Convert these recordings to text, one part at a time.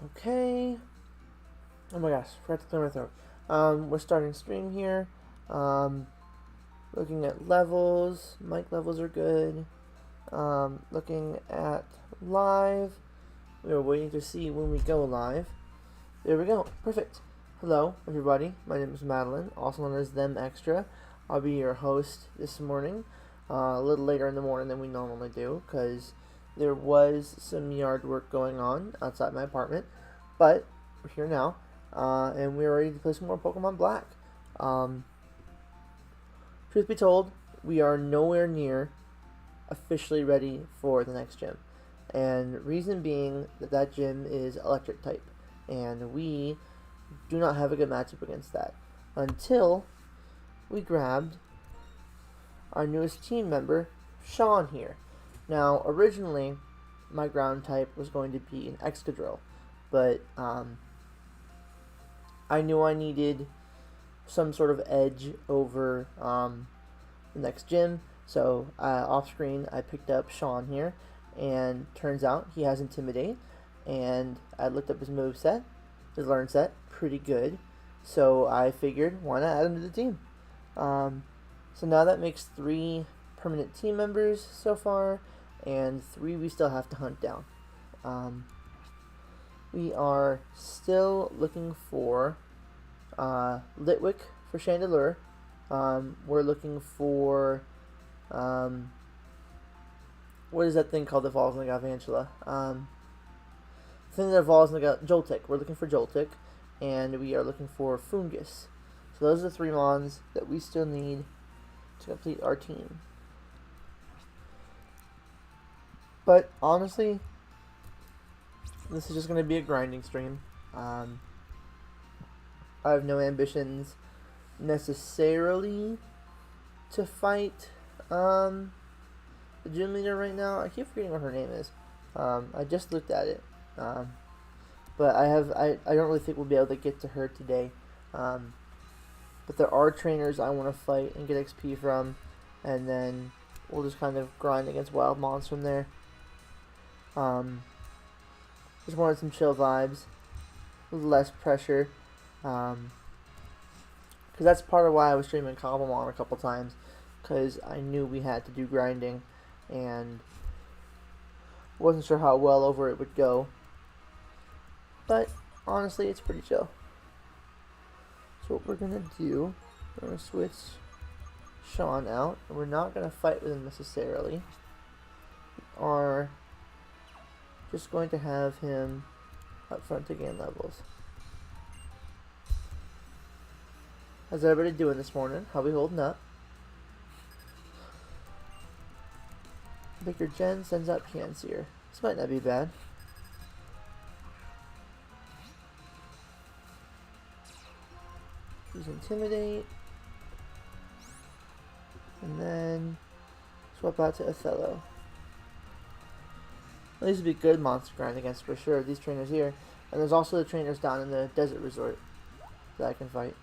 Okay. Oh my gosh, forgot to clear my throat. We're starting stream here. Um, Looking at levels. Mic levels are good. Looking at live. We are waiting to see when we go live. There we go. Perfect. Hello, everybody. My name is Madeline, also known as Them Extra. I'll be your host this morning. A little later in the morning than we normally do, because there was some yard work going on outside my apartment. But we're here now, and we're ready to play some more Pokemon Black. Um, Truth be told, we are nowhere near officially ready for the next gym. And reason being that gym is electric type. And we do not have a good matchup against that. Until we grabbed our newest team member, Sean here. Now, originally, my ground type was going to be an Excadrill. But I knew I needed some sort of edge over the next gym. So off screen, I picked up Sean here, and turns out he has Intimidate. And I looked up his move set, his learn set, pretty good. So I figured, why not add him to the team? So now that makes 3 permanent team members so far, and 3 we still have to hunt down. We are still looking for Litwick for Chandelure. We're looking for what is that thing called that evolves in the Galvantula? The thing that evolves in the Joltik. We're looking for Joltik, and we are looking for Fungus. So those are the 3 mons that we still need to complete our team. But honestly, this is just going to be a grinding stream. I have no ambitions necessarily to fight the gym leader right now. I keep forgetting what her name is. I just looked at it. But I don't really think we'll be able to get to her today. But there are trainers I want to fight and get XP from, and then we'll just kind of grind against wild mons from there. Just wanted some chill vibes, with less pressure. Because that's part of why I was streaming Cobblemon a couple times, because I knew we had to do grinding, and wasn't sure how well over it would go. But honestly, it's pretty chill. So what we're gonna do, we're gonna switch Sean out, and we're not gonna fight with him necessarily. We are just going to have him up front to gain levels. How's everybody doing this morning? How we holding up? Baker Jen sends out Cancer. This might not be bad. Use Intimidate. And then swap out to Othello. These would be good monster grind against for sure, these trainers here. And there's also the trainers down in the desert resort that I can fight.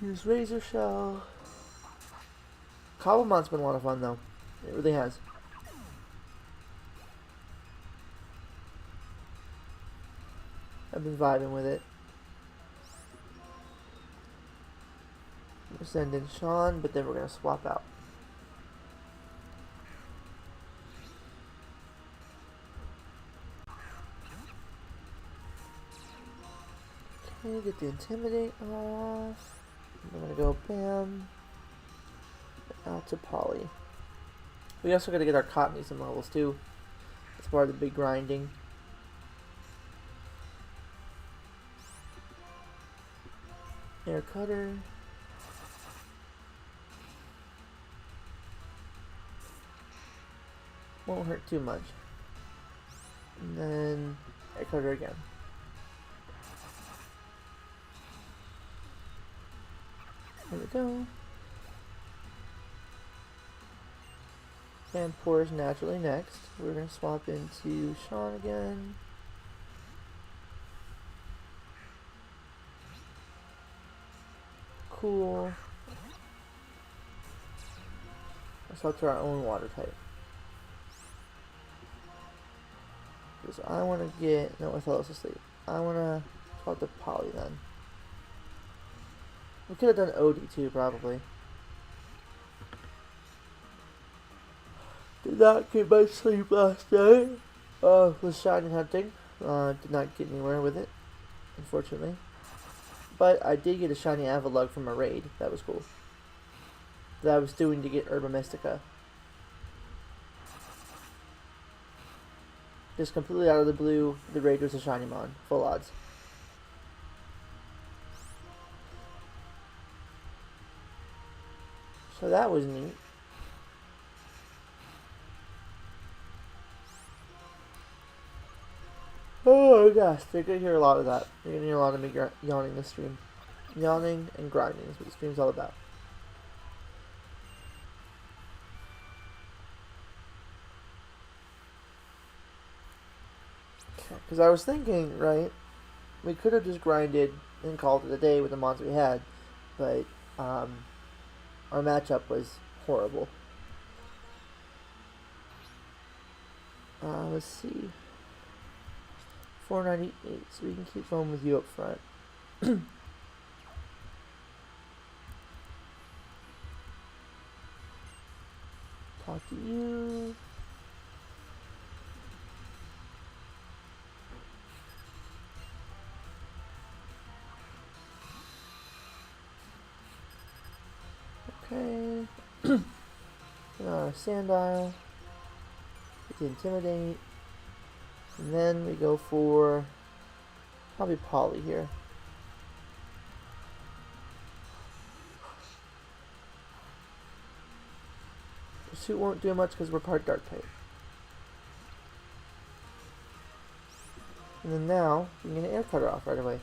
Use Razor Shell. Cobblemon's been a lot of fun though. It really has. I've been vibing with it. We'll send in Sean, but then we're going to swap out. Okay, get the Intimidate off. I'm going to go Bam. Out to Polly. We also got to get our Cottony some levels too. That's part of the big grinding. Air Cutter. Won't hurt too much. And then Air Cutter again. There we go. And Ep.4 naturally next. We're going to swap into Sean again. Cool. Let's swap to our own water type. So I want to get... No, Othello's asleep. I want to talk to Polly then. We could have done Odie too, probably. Did not get much sleep last night. Was shiny hunting. Did not get anywhere with it, unfortunately. But I did get a shiny Avalug from a raid. That was cool. That I was doing to get Herba Mystica. Just completely out of the blue, the raid was a shiny mon. Full odds. So that was neat. Oh gosh, you're gonna hear a lot of that. You're gonna hear a lot of me yawning this stream. Yawning and grinding is what the stream's all about. Because I was thinking, right, we could have just grinded and called it a day with the mons we had, but our matchup was horrible. Let's see. 498, so we can keep going with you up front. Talk to you. Okay. Sandile. Get to Intimidate. And then we go for probably Polly here. Pursuit won't do much because we're part Dark type. And then now, we can get an Air Cutter off right away.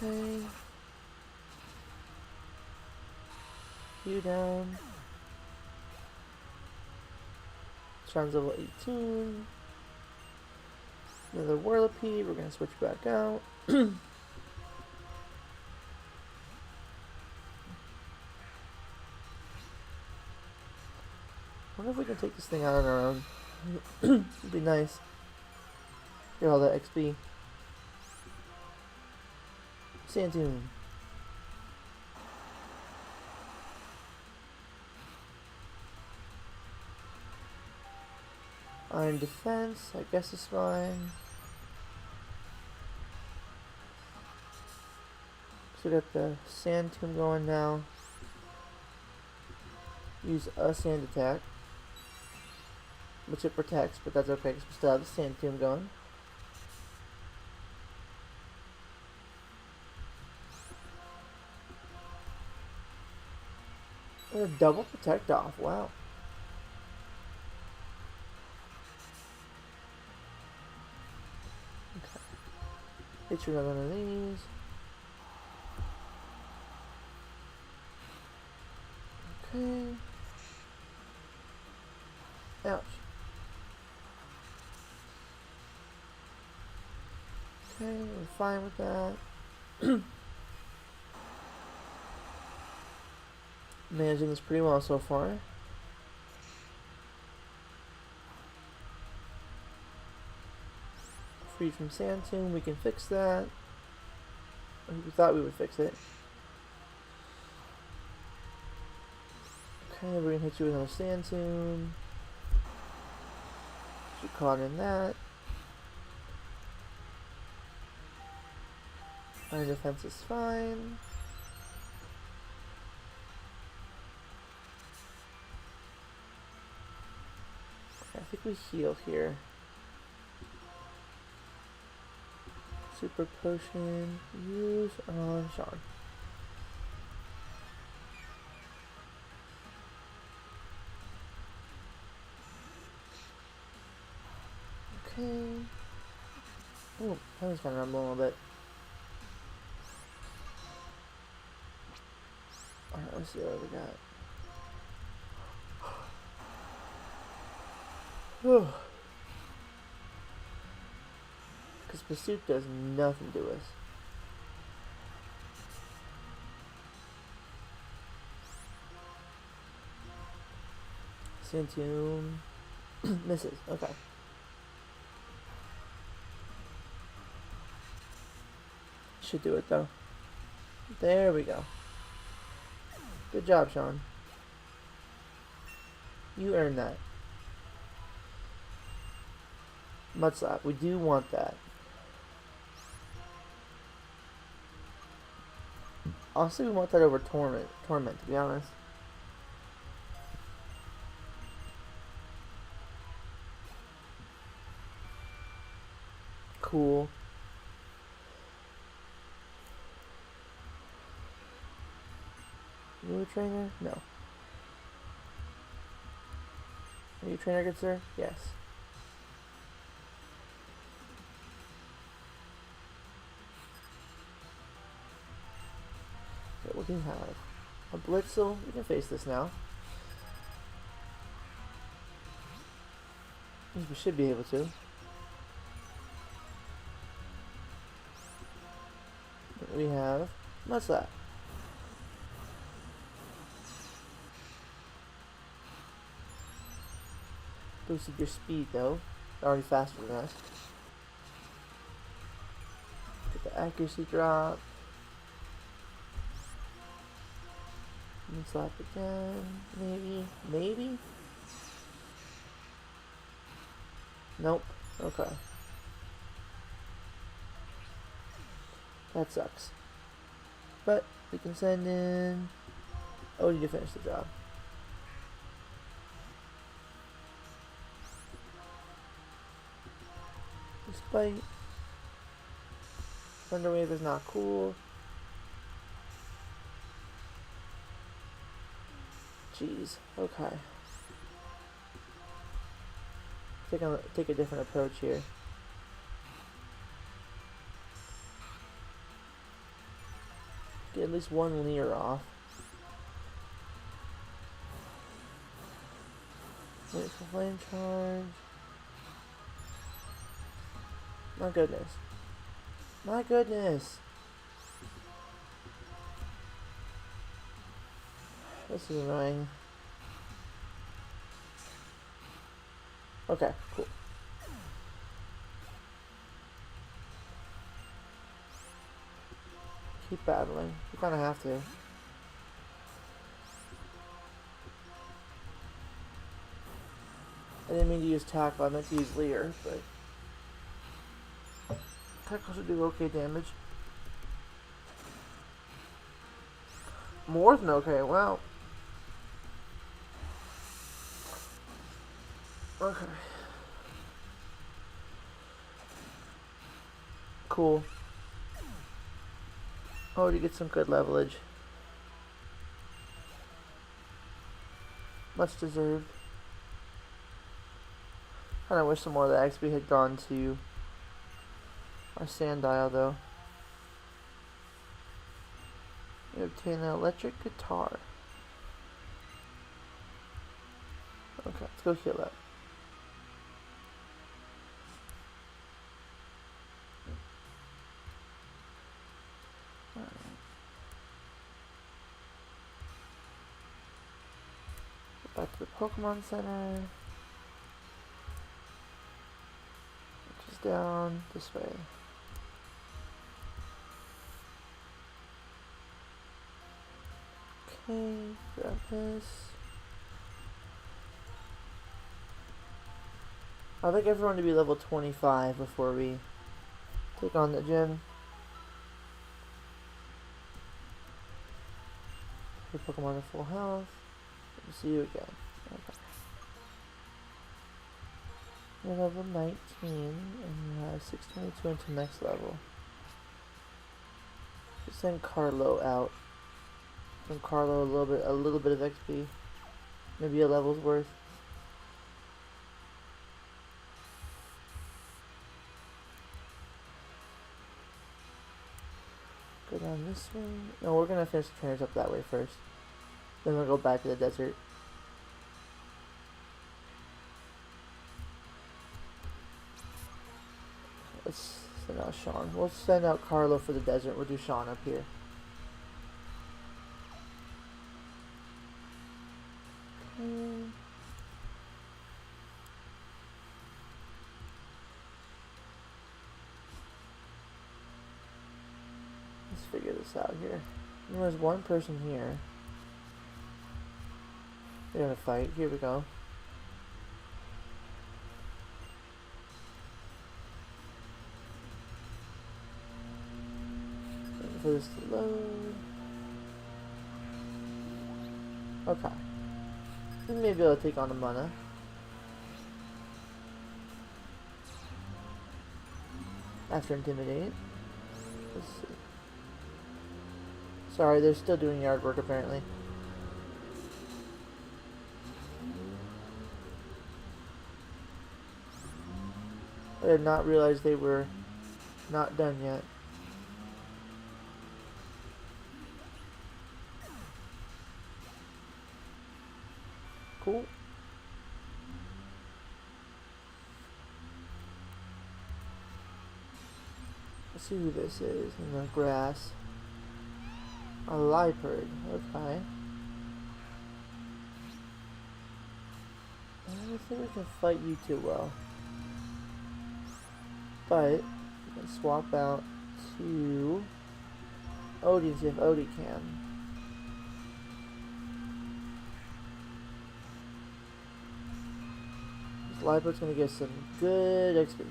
Okay. You down. Sean's level 18. Another Whirlipede. We're gonna switch back out. I wonder if we can take this thing out on our own. It'd be nice. Get all that XP. Sandtune. Iron Defense, I guess is fine. So we got the Sand Tomb going now. Use a Sand Attack, which it protects, but that's okay because we still have the Sand Tomb going. And a double protect off, wow. Okay. Hit you another one of these. Okay. Ouch. Okay, we're fine with that. Managing this pretty well so far. Free from Sand Tomb, we can fix that. We thought we would fix it. Okay, we're gonna hit you with another Sand Tomb. Get caught in that. Iron Defense is fine. I think we heal here. Super Potion, use on Sean. Okay. Oh, that was kind of rumbling a little bit. Alright, let's see what we got. Because pursuit does nothing to us. Santoon misses. Okay. Should do it though. There we go. Good job, Sean. You earned that. Mud slap. We do want that. Honestly, we want that over torment. Torment, to be honest. Cool. You a trainer? No. Are you a trainer, good sir? Yes. Okay, what do you have? A Blitzel? We can face this now. We should be able to. We have Mud Slap. Boosted your speed though. Already faster than us. Get the accuracy drop. Mud Slap again. Maybe. Maybe? Nope. Okay. That sucks. But we can send in Odie to finish the job. Despite Thunderwave is not cool. Jeez. Okay. Take a different approach here. Get at least one Leer off. Wait for flame charge. My goodness. My goodness. This is annoying. Okay, cool. Keep battling. You kind of have to. I didn't mean to use tackle, I meant to use Leer, but tackle should do okay damage. More than okay, wow. Okay. Cool. Oh, to get some good leverage. Much deserved. Kinda wish some more of the XP had gone to our Sandile though. We obtain an electric guitar. Okay, let's go heal up. Go back to the Pokemon Center. Which is down this way. Okay, grab this. I'd like everyone to be level 25 before we take on the gym. Your Pokemon are full health. We'll see you again. Okay. You're level 19 and you have 622 into next level. Just send Carlo out. Send Carlo a little bit of XP. Maybe a level's worth. Go down this way. No, we're gonna finish the trainers up that way first. Then we'll go back to the desert. Let's send out Sean. We'll send out Carlo for the desert. We'll do Sean up here. Okay. Let's figure this out here. There's one person here. They're gonna fight. Here we go. Waiting for this to load. Okay. We may be able to take on the mana. After Intimidate. Let's see. Sorry, they're still doing yard work apparently. I did not realize they were not done yet. Cool. Let's see who this is in the grass. A leopard. Okay. I don't think we can fight you too well. But let's swap out to Odie and see if Odie can. This leopard's gonna get some good XP.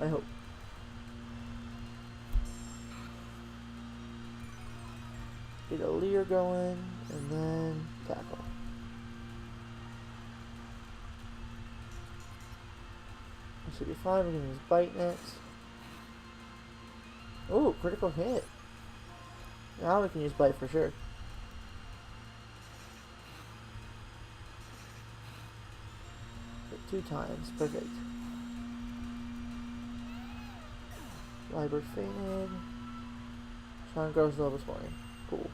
I hope. Get a leer going and then tackle. That should be fine. We're gonna use bite next. Ooh, critical hit. Now we can use bite for sure. Hit 2 times. Perfect. Library fainted. Sean grows to level 20. Cool.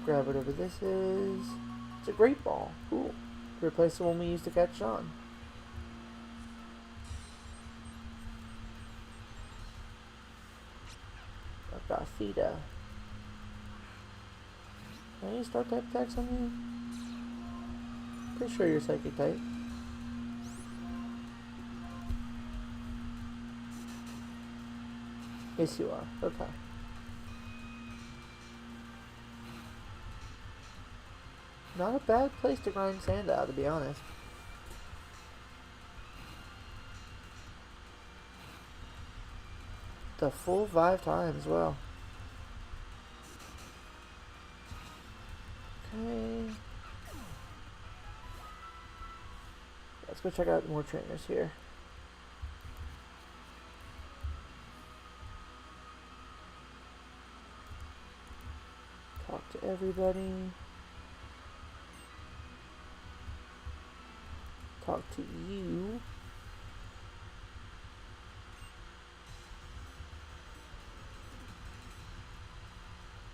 Grab whatever this is. It's a great ball. Cool. Replace the one we used to catch Sean. I've got Theta. Can I use Star type attacks on you? Pretty sure you're Psychic type. Yes, you are. Okay. Not a bad place to grind sand out, to be honest. The full 5 times, well. Okay. Let's go check out more trainers here. Talk to everybody. Talk to you.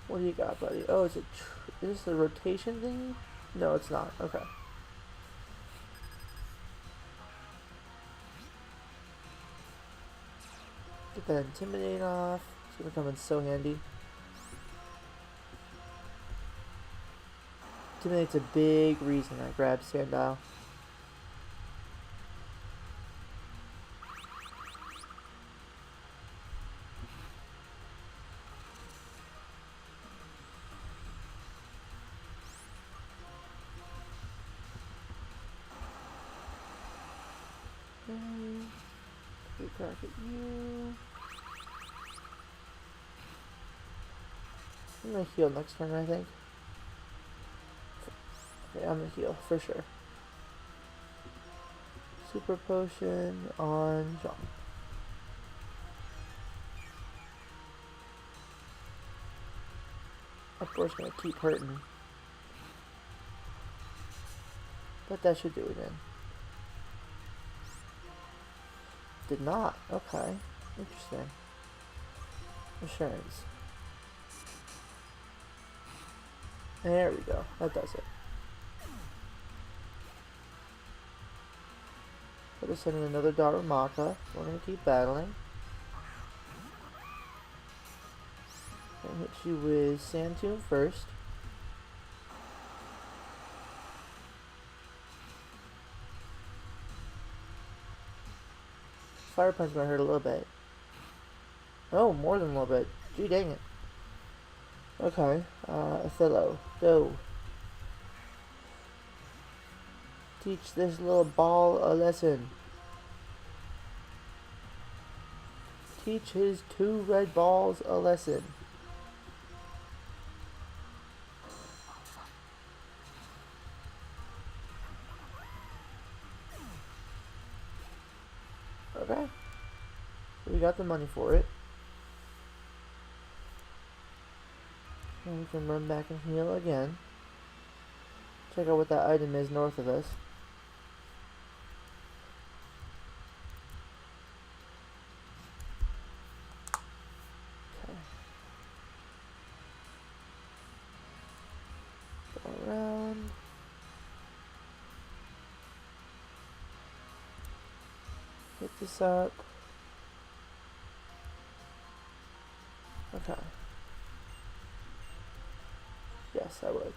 What do you got, buddy? Oh, is this the rotation thing? No, it's not. Okay. Get that Intimidate off. It's gonna come in so handy. Intimidate's a big reason I grabbed Sandile. Okay. Crack at you. I'm gonna heal next turn, I think. Okay, I'm gonna heal for sure. Super potion on John. Of course, gonna keep hurting, but that should do it then. Did not. Okay. Interesting. Assurance. There we go. That does it. Instead of sending another Darumaka, we're going to keep battling. Gonna hit you with Sand Tomb first. Fire Punch might hurt a little bit. Oh, more than a little bit. Gee, dang it. Okay, Othello, go. Teach this little ball a lesson. Teach his 2 red balls a lesson. Okay. We got the money for it. And we can run back and heal again. Check out what that item is north of us. Okay. Go around. Hit this up. Okay. Yes, I would.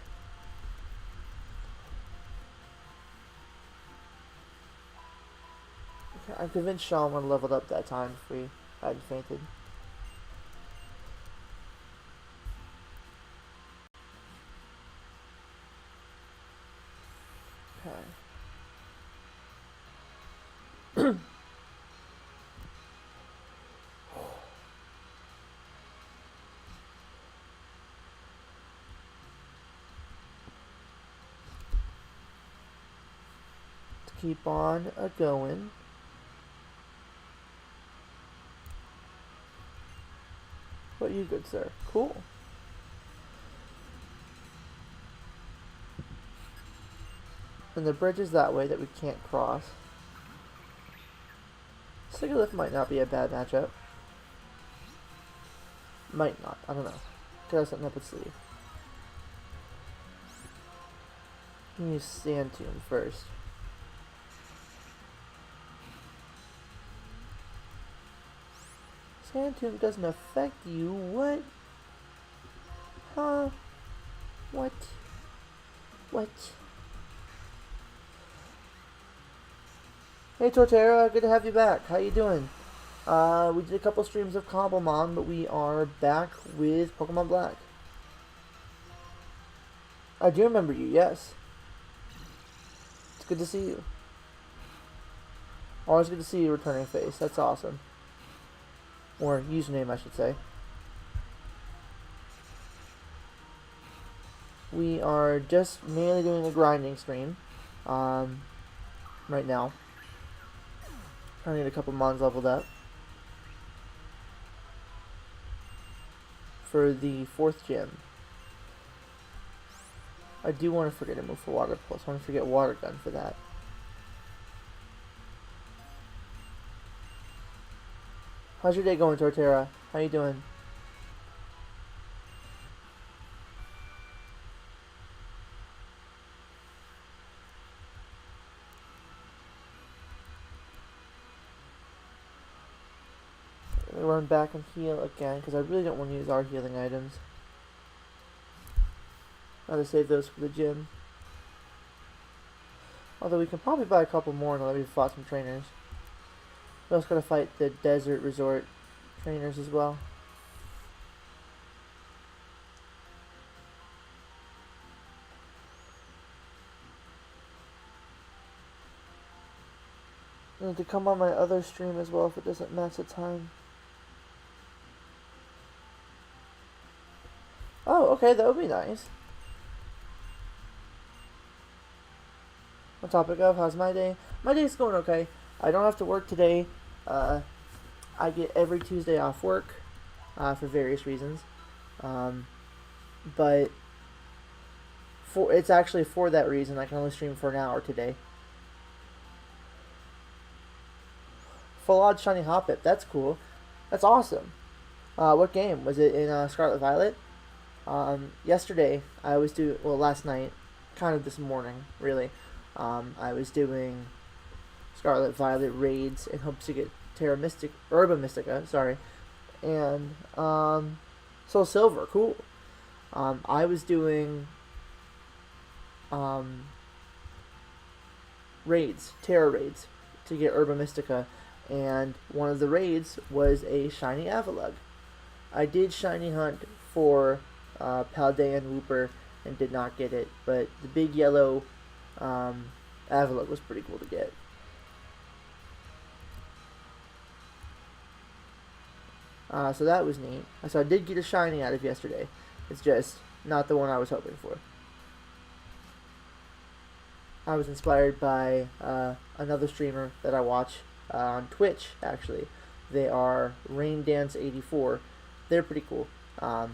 Okay, I'm convinced Sean would have leveled up that time if we hadn't fainted. Okay. Keep on going. What you good, sir? Cool. And the bridge is that way that we can't cross. Sigalith might not be a bad matchup. Might not. I don't know. Could have something up its sleeve. Use Sand Tomb first. Sand Tomb doesn't affect you. What? Huh? What? What? Hey Torterra, good to have you back. How you doing? We did a couple streams of Cobblemon, but we are back with Pokemon Black. I do remember you, yes. It's good to see you. Always good to see you returning face. That's awesome. Or username, I should say. We are just mainly doing a grinding stream right now. Trying to get a couple mons leveled up for the 4th gym. I do want to forget to move for Water Pulse. I want to forget Water Gun for that. How's your day going, Torterra? How you doing? I'm gonna run back and heal again because I really don't want to use our healing items. Rather save those for the gym. Although we can probably buy a couple more now that we've fought some trainers. We also gotta fight the desert resort trainers as well. I need to come on my other stream as well if it doesn't match the time. Oh, okay, that would be nice. On topic of, how's my day? My day's going okay. I don't have to work today. I get every Tuesday off work for various reasons. But it's actually for that reason I can only stream for an hour today. Full Odd Shiny Hoppip. That's cool. That's awesome. What game? Was it in Scarlet Violet? Yesterday, I was doing... Well, last night. Kind of this morning, really. I was doing Scarlet Violet raids in hopes to get Herba Mystica, sorry, and Soul Silver, cool. I was doing raids, Terra raids, to get Herba Mystica, and one of the raids was a shiny Avalugg. I did shiny hunt for Paldean Wooper and did not get it, but the big yellow Avalugg was pretty cool to get. So that was neat. So I did get a shiny out of yesterday. It's just not the one I was hoping for. I was inspired by another streamer that I watch on Twitch, actually. They are Rain Dance 84. They're pretty cool. I've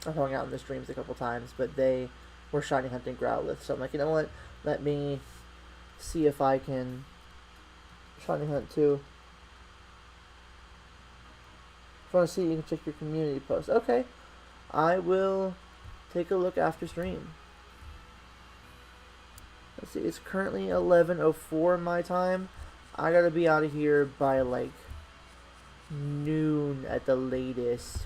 hung out in the streams a couple times, but they were shiny hunting Growlithe. So I'm like, you know what? Let me see if I can shiny hunt too. If you want to see, you can check your community post. Okay. I will take a look after stream. Let's see, it's currently 11:04 my time. I gotta be out of here by like noon at the latest.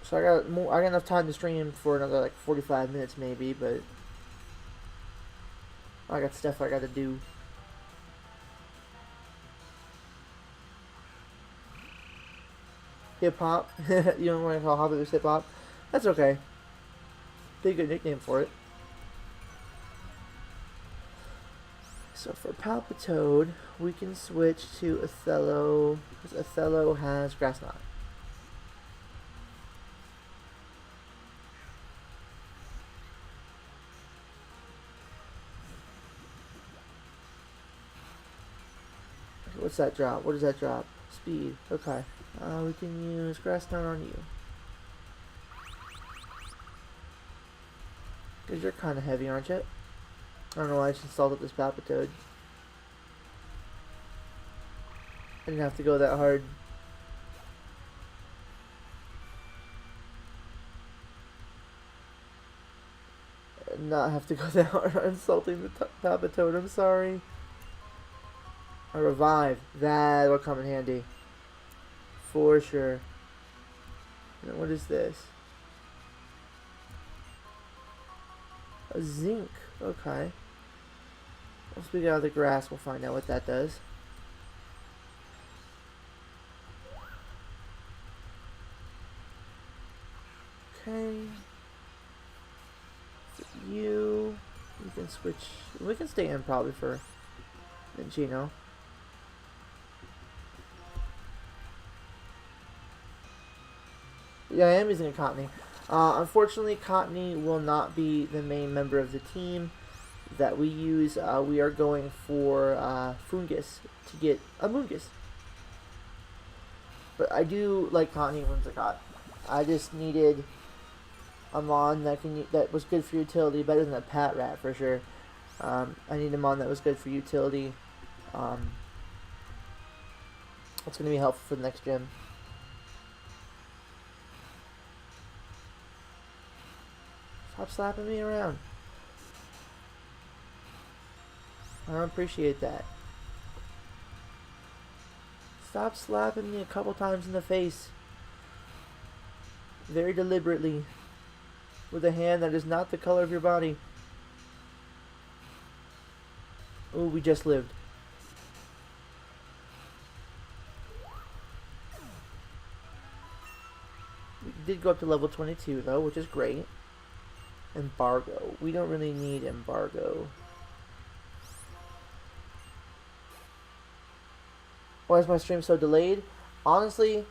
So I got enough time to stream for another like 45 minutes maybe, but I got stuff I gotta do. Hip hop. You don't want to call Hobbiters hip hop? That's okay. Be a good nickname for it. So for Palpitoad, we can switch to Othello, because Othello has Grass Knot. What's that drop? What does that drop? Speed. Okay. We can use Grass Knot on you. Because you're kind of heavy, aren't you? I don't know why I just installed this Palpitoad. I didn't have to go that hard. Not have to go that hard on insulting the Palpitoad, I'm sorry. A revive. That'll come in handy. For sure. Now what is this? A zinc. Okay. Once we get out of the grass, we'll find out what that does. Okay. For you, we can switch. We can stay in probably for Gino. Yeah, I am using a Cottony. Unfortunately, Cottony will not be the main member of the team that we use. We are going for Fungus to get a Moongus. But I do like Cottony Whimsicott. I just needed a mon that was good for utility, better than a Pat Rat for sure. I need a mon that was good for utility. It's going to be helpful for the next gym. Stop slapping me around. I don't appreciate that. Stop slapping me a couple times in the face. Very deliberately. With a hand that is not the color of your body. Oh, we just lived. We did go up to level 22 though, which is great. Embargo. We don't really need embargo. Why is my stream so delayed? Honestly,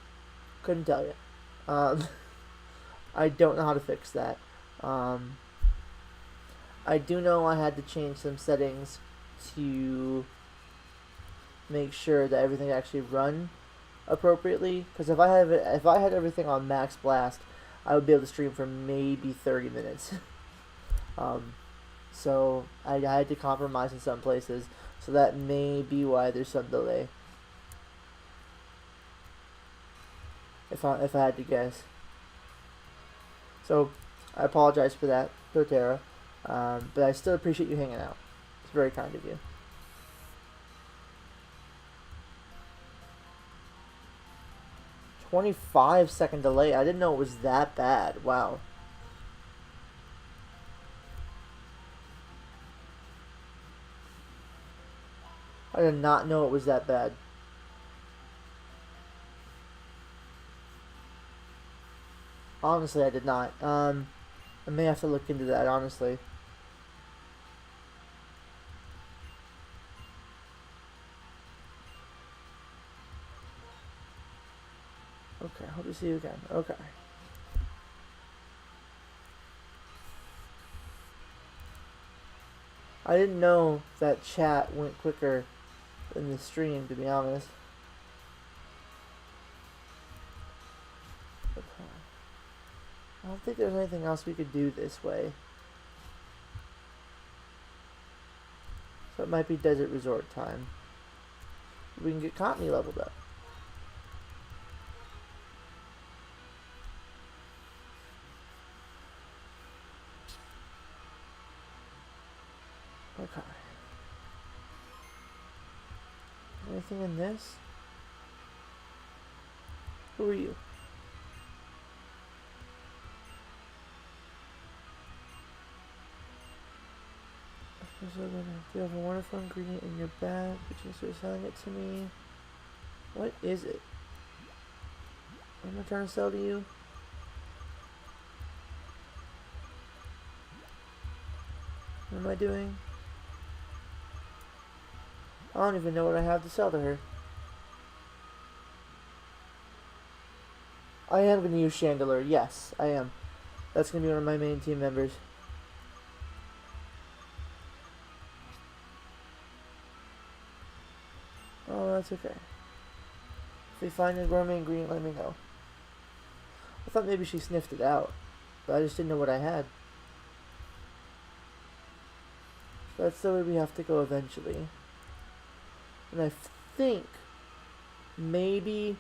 couldn't tell you. I don't know how to fix that. I do know I had to change some settings to make sure that everything actually run appropriately. Because if I had everything on max blast, I would be able to stream for maybe 30 minutes. So I had to compromise in some places, so that may be why there's some delay. If I had to guess. So I apologize for that, Torterra, but I still appreciate you hanging out. Very kind of you. "25-second delay. I didn't know it was that bad. Wow. I did not know it was that bad. Honestly, I did not. I may have to look into that, honestly. Okay, hope to see you again. Okay. I didn't know that chat went quicker than the stream, to be honest. Okay. I don't think there's anything else we could do this way. So it might be desert resort time. We can get Cottony leveled up. Okay. Anything in this? Who are you? You have a wonderful ingredient in your bag, but you're selling it to me. What is it? What am I trying to sell to you? What am I doing? I don't even know what I have to sell to her. I am going to use Chandelier. Yes, I am. That's going to be one of my main team members. Oh, that's okay. If we find a gourmet ingredient, let me know. I thought maybe she sniffed it out, but I just didn't know what I had. That's the way we have to go eventually. And I think maybe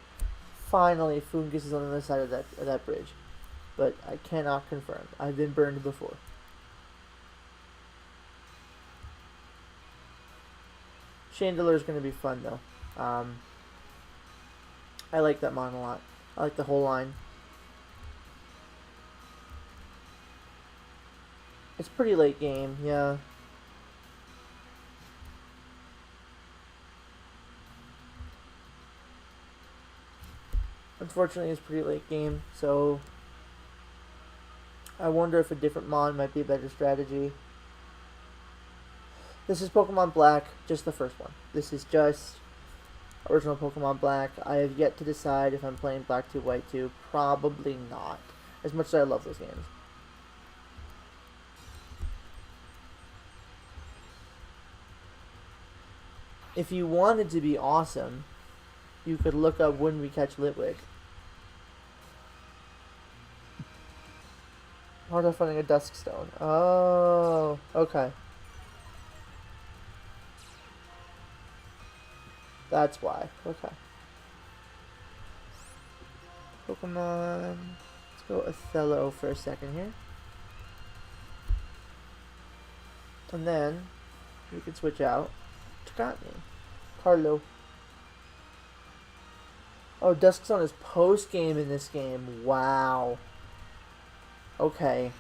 finally Fungus is on the other side of that bridge. But I cannot confirm. I've been burned before. Chandelier is going to be fun though. I like that mon a lot. I like the whole line. It's pretty late game, yeah. Unfortunately, it's pretty late game, so I wonder if a different mon might be a better strategy. This is Pokemon Black, just the first one. This is just original Pokemon Black. I have yet to decide if I'm playing Black 2, White 2. Probably not. As much as I love those games. If you wanted to be awesome, you could look up When We Catch Litwick. How about finding a Dusk Stone? Oh, okay. That's why. Okay. Pokemon. Let's go Othello for a second here. And then we can switch out to Cottony. Carlo. Oh, Duskstone is post game in this game. Wow. Okay.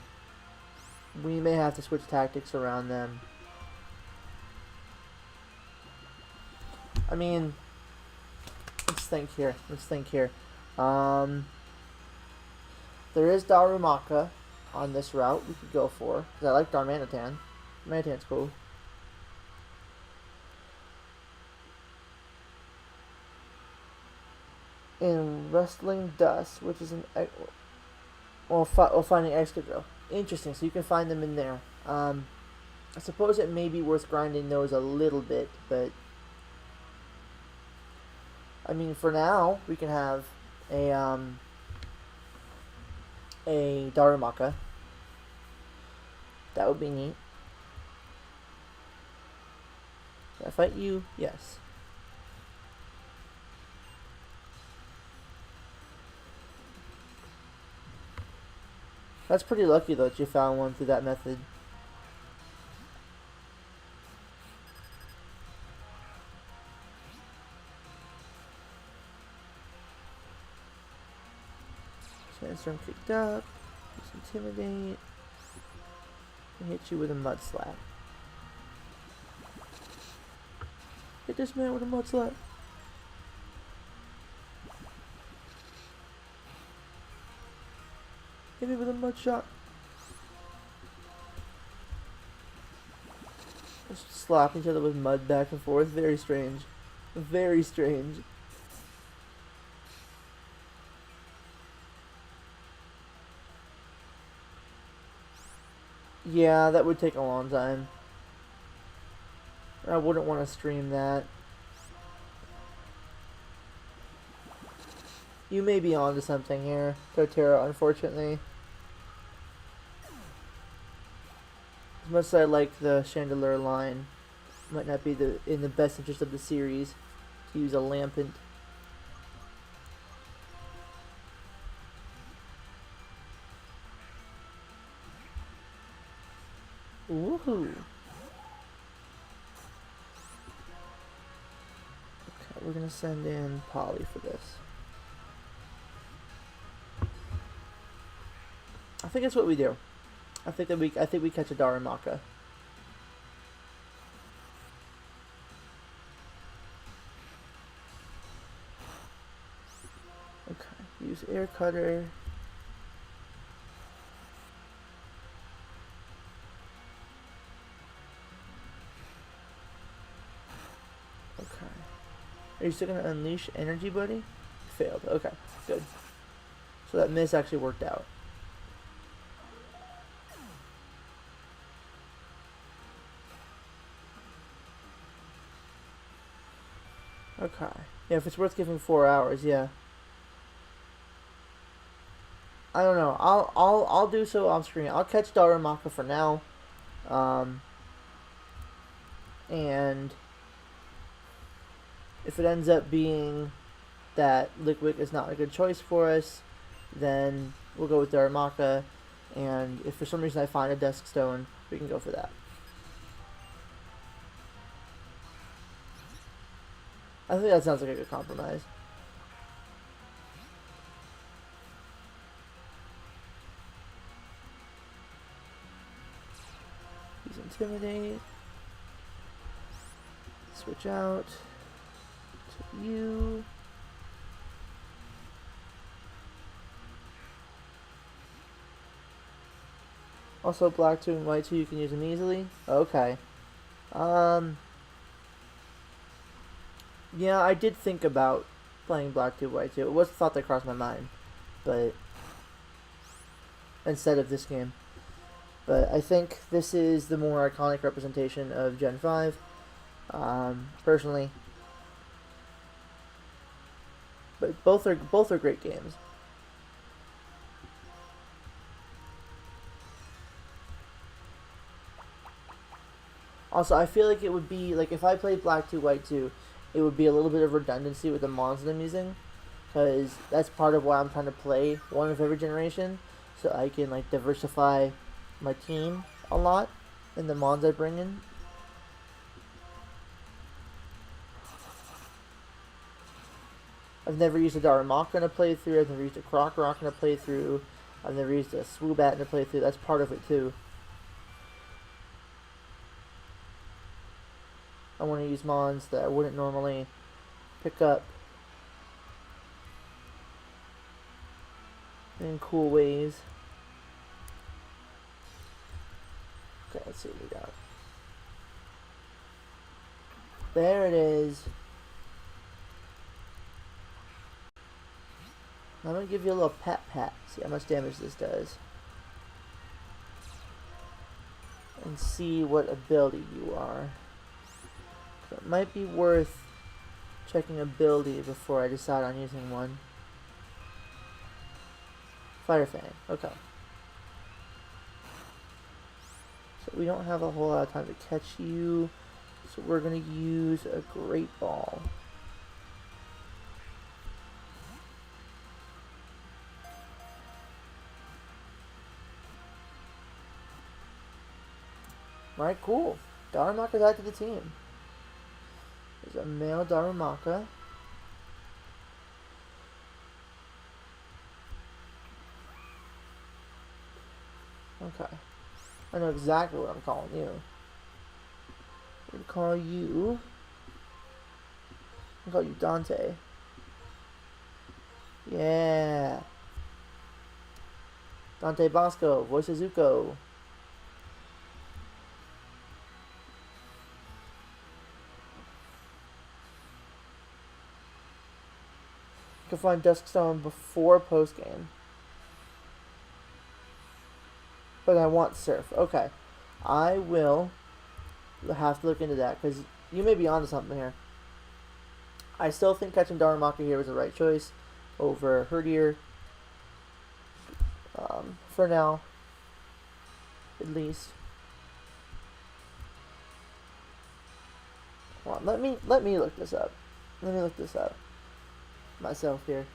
We may have to switch tactics around them. I mean, let's think here. There is Darumaka on this route we could go for. Because I like Darmanitan. Darmanitan's cool. In Rustling Dust, which is an... Well, finding Excadrill. Interesting, so you can find them in there. I suppose it may be worth grinding those a little bit, but... I mean, for now, we can have a Darumaka. That would be neat. Can I fight you? Yes. That's pretty lucky, though, that you found one through that method. Sandstorm kicked up. Use Intimidate. And hit you with a Mud Slap. Hit this man with a Mud Slap. Hit me with a Mud Shot. Just slap each other with mud back and forth. Very strange. Very strange. Yeah, that would take a long time. I wouldn't want to stream that. You may be onto something here, Totero, unfortunately. As much as I like the Chandelier line, might not be in the best interest of the series to use a Lampent. Woohoo! Okay, we're gonna send in Polly for this. I think that's what we do. I think we catch a Daramaka. Okay, use Air Cutter. Okay. Are you still gonna unleash energy, buddy? Failed. Okay, good. So that miss actually worked out. Okay. Yeah, if it's worth giving 4 hours, yeah. I don't know. I'll do so on screen. I'll catch Daramaka for now. And if it ends up being that Liquid is not a good choice for us, then we'll go with Daramaka. And if for some reason I find a Dusk Stone, we can go for that. I think that sounds like a good compromise. Use Intimidate. Switch out to you. Also, black 2 and white 2, you can use them easily. Okay. Yeah, I did think about playing black 2, white 2. It was a thought that crossed my mind, but instead of this game. But I think this is the more iconic representation of Gen 5, personally. But both are great games. Also, I feel like it would be, like, if I played Black 2, White 2, it would be a little bit of redundancy with the mons that I'm using. Because that's part of why I'm trying to play one of every generation. So I can, like, diversify my team a lot in the mons I bring in. I've never used a Daramaka in a playthrough. I've never used a Krokorok in a playthrough. I've never used a Swoobat in a playthrough. That's part of it, too. I want to use mons that I wouldn't normally pick up in cool ways. Okay, let's see what we got. There it is. I'm going to give you a little pat. See how much damage this does. And see what ability you are. It might be worth checking ability before I decide on using one. Fire Fang. Okay. So we don't have a whole lot of time to catch you. So we're going to use a Great Ball. Alright, cool. Daramaka's added to the team. There's a male Daramaka. Okay. I know exactly what I'm calling you. I'm gonna call you... I'll call you Dante. Yeah. Dante Bosco, voice of Zuko. You can find Duskstone before post-game. But I want Surf. Okay. I will have to look into that, because you may be onto something here. I still think catching Darumaka here was the right choice over Herdier. For now. At least. Hold on, let me look this up. Let me look this up myself here.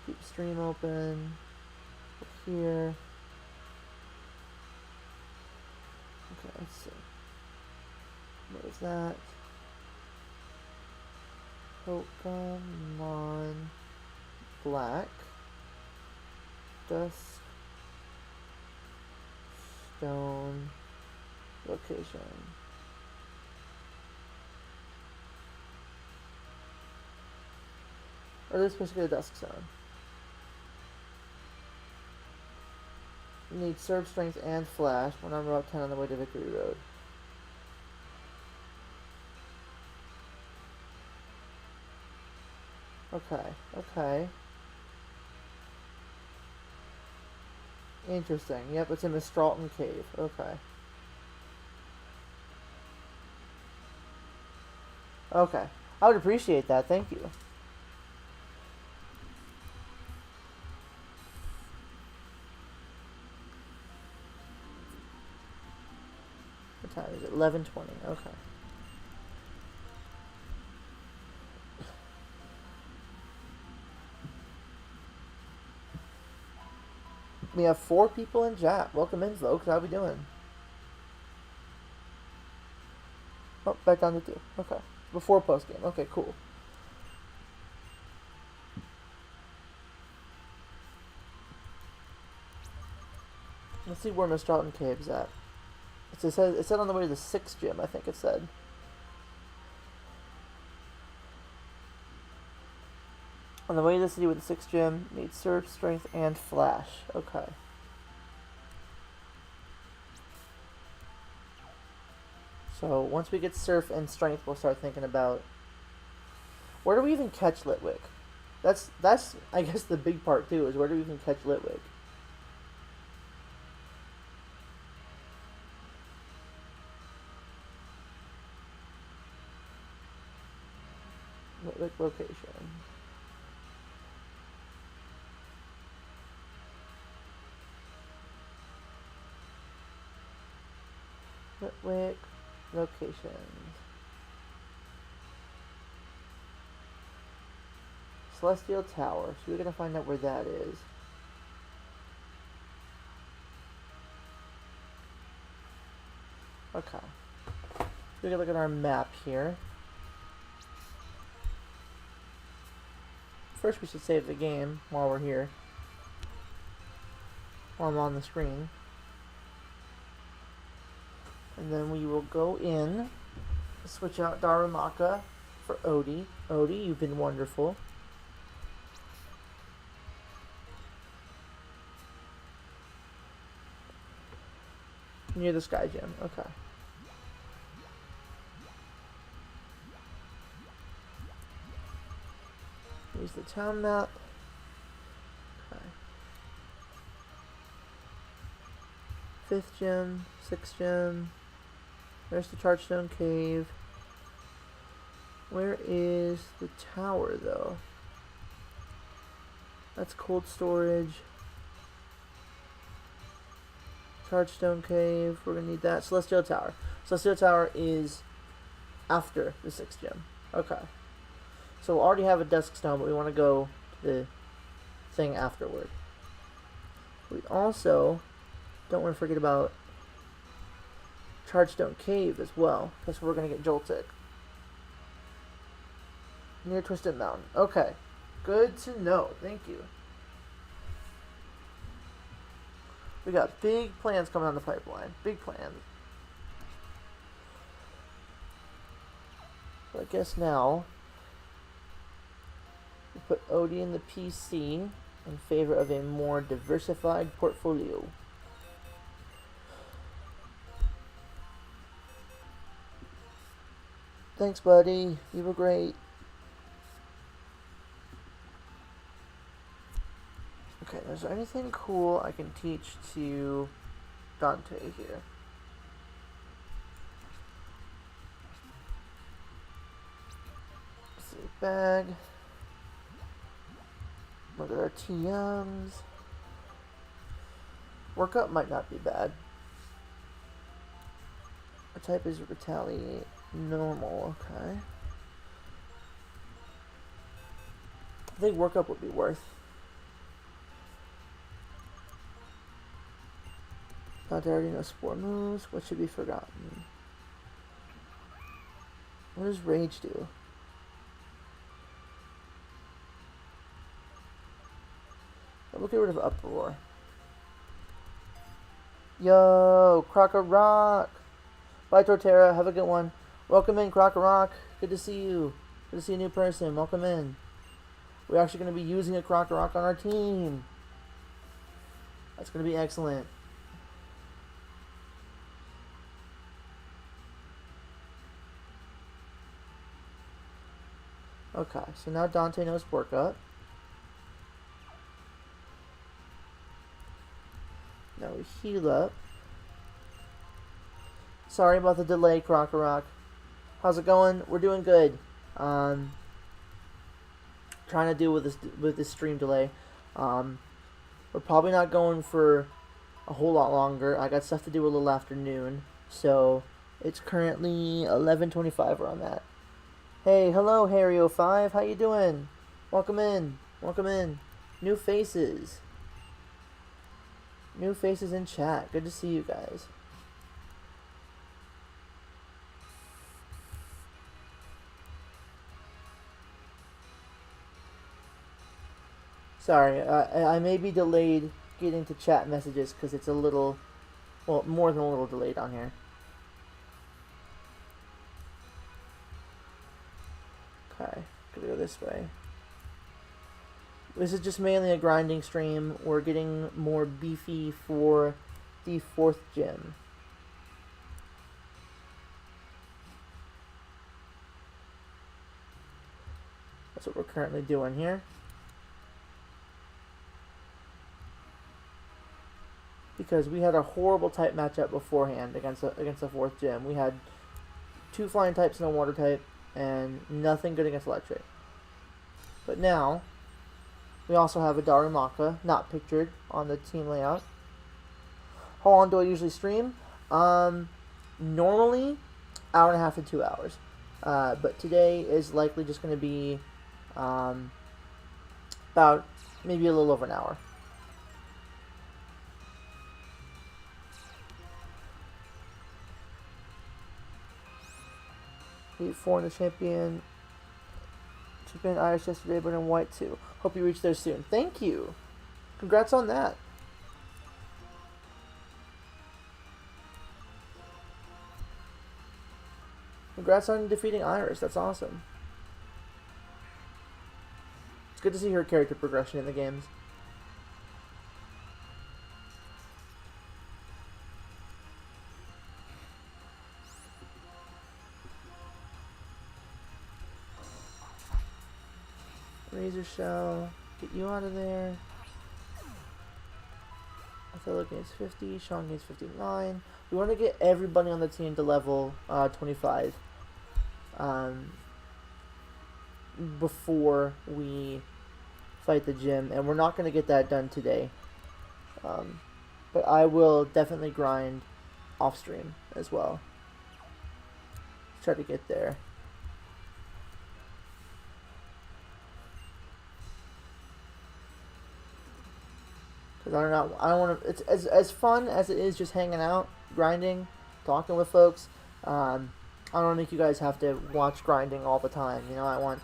Keep stream open. Here. Okay, let's see. What is that? Pokemon Black. Dusk Stone location. Or are they supposed to get a Dusk Stone? You need Surf, Strength, and Flash when I'm Route 10 on the way to Victory Road. Okay, okay. Interesting. Yep, it's in the Stralton Cave. Okay. Okay. I would appreciate that. Thank you. What time is it? 11:20. Okay. We have 4 people in chat. Welcome in, folks. How we doing? Oh, back down to 2. Okay. Before post game. Okay, cool. Let's see where Miss Charlton Cave's at. It said on the way to the 6th gym, I think it said. On the way to the city with the 6th gym, need Surf, Strength, and Flash. Okay. So once we get Surf and Strength, we'll start thinking about where do we even catch Litwick? That's I guess the big part too, is where do we even catch Litwick? Litwick location. Litwick locations. Celestial Tower. So we're gonna find out where that is. Okay. We can look at our map here. First, we should save the game while we're here. While I'm on the screen. And then we will go in, switch out Darumaka for Odie. Odie, you've been wonderful. Near the Sky Gym, okay. Use the town map. Okay. 5th gym, 6th gym. There's the Chargestone Cave. Where is the tower, though? That's cold storage. Chargestone Cave. We're going to need that. Celestial Tower. Celestial Tower is after the 6th gym. Okay. So we'll already have a Dusk Stone, but we want to go to the thing afterward. We also don't want to forget about Chargestone Cave as well, because we're going to get Joltik. Near Twisted Mountain. Okay. Good to know. Thank you. We got big plans coming on the pipeline. Big plans. So I guess now we put Odie in the PC in favor of a more diversified portfolio. Thanks, buddy. You were great. Okay, is there anything cool I can teach to Dante here? Let's see, bag. Look at our TMs. Workup might not be bad. Our type is retaliate. Normal, okay. I think workup would be worth. Dante already knows spore moves. What should be forgotten? What does rage do? We'll get rid of uproar. Yo, Crocker Rock. Bye, Torterra. Have a good one. Welcome in, Crocker Rock. Good to see you. Good to see a new person. Welcome in. We're actually going to be using a Crocker Rock on our team. That's going to be excellent. Okay, so now Dante knows workup. Now we heal up. Sorry about the delay, Crocker Rock. How's it going? We're doing good. Trying to deal with this stream delay. We're probably not going for a whole lot longer. I got stuff to do a little after noon, so it's currently 11:25 where I'm at. Hey, hello, Harry05. How you doing? Welcome in. Welcome in. New faces. New faces in chat. Good to see you guys. Sorry, I may be delayed getting to chat messages because it's a little, well, more than a little delayed on here. Okay, gonna go this way. This is just mainly a grinding stream. We're getting more beefy for the 4th gym. That's what we're currently doing here. Because we had a horrible type matchup beforehand against the 4th gym. We had 2 flying types and a water type, and nothing good against electric. But now, we also have a Darumaka, not pictured on the team layout. How long do I usually stream? Normally, hour and a half to 2 hours. But today is likely just going to be about maybe a little over an hour. Ep.4 in the champion Irish yesterday, but in white too. Hope you reach there soon. Thank you. Congrats on that. Congrats on defeating Iris. That's awesome. It's good to see her character progression in the games. Razor Shell, get you out of there. Othello gains 50, Sean gains 59. We want to get everybody on the team to level 25 before we fight the gym, and we're not going to get that done today. But I will definitely grind off stream as well. Try to get there. Because I don't want to. It's as fun as it is just hanging out, grinding, talking with folks. I don't want to make you guys have to watch grinding all the time. You know, I want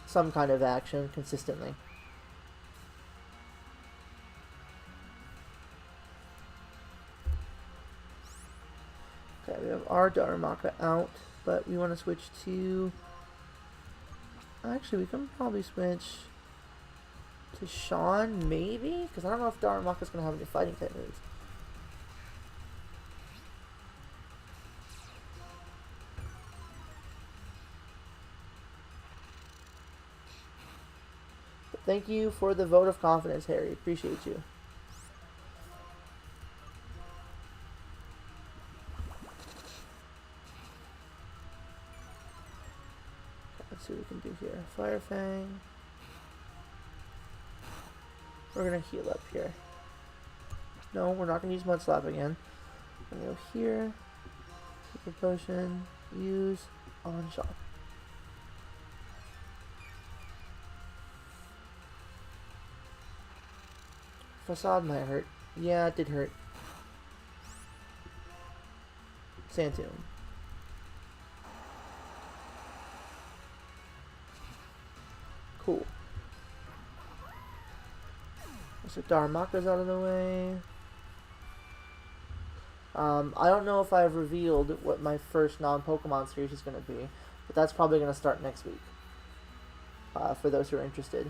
some kind of action consistently. Okay, we have our Darumaka out, but we want to switch to... Actually, we can probably switch to Sean, maybe? Because I don't know if Darumaka's going to have any fighting type moves. But thank you for the vote of confidence, Harry. Appreciate you. Let's see what we can do here. Fire Fang. We're going to heal up here. No, we're not going to use Mud Slap again. We're going to go here. Super Potion. Use on Sean. Facade might hurt. Yeah, it did hurt. Sand Tomb. Cool. So Darumaka's out of the way. I don't know if I've revealed what my first non-Pokemon series is going to be, but that's probably going to start next week. For those who are interested.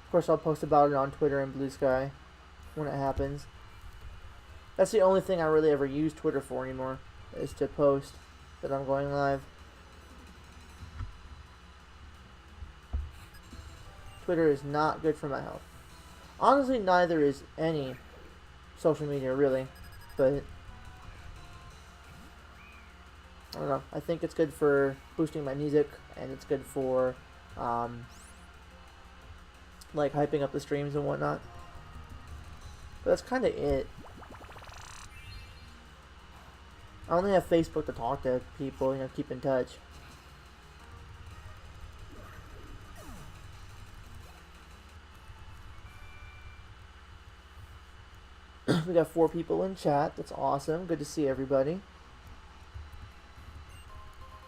Of course, I'll post about it on Twitter and Blue Sky when it happens. That's the only thing I really ever use Twitter for anymore, is to post that I'm going live. Twitter is not good for my health. Honestly, neither is any social media, really. But I don't know. I think it's good for boosting my music, and it's good for like hyping up the streams and whatnot. But that's kind of it. I only have Facebook to talk to people, you know, keep in touch. We got 4 people in chat. That's awesome. Good to see everybody.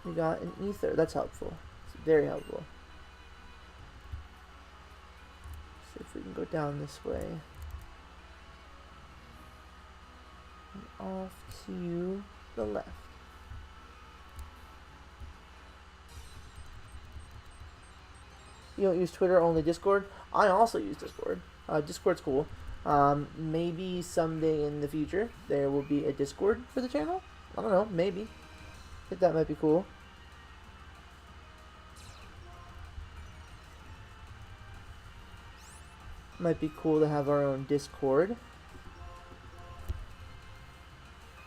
We got an ether. That's helpful. It's very helpful. See if we can go down this way. And off to the left. You don't use Twitter, only Discord? I also use Discord. Discord's cool. Maybe someday in the future there will be a Discord for the channel. I don't know, maybe. I think that might be cool. Might be cool to have our own Discord.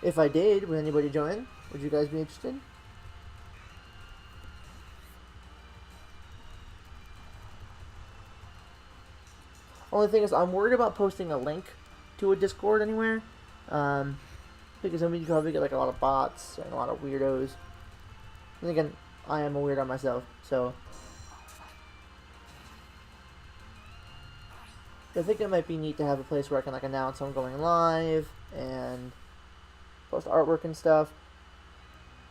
If I did, would anybody join? Would you guys be interested? Only thing is, I'm worried about posting a link to a Discord anywhere. Because then we could probably get like a lot of bots and a lot of weirdos. And again, I am a weirdo myself, so I think it might be neat to have a place where I can like announce I'm going live and post artwork and stuff.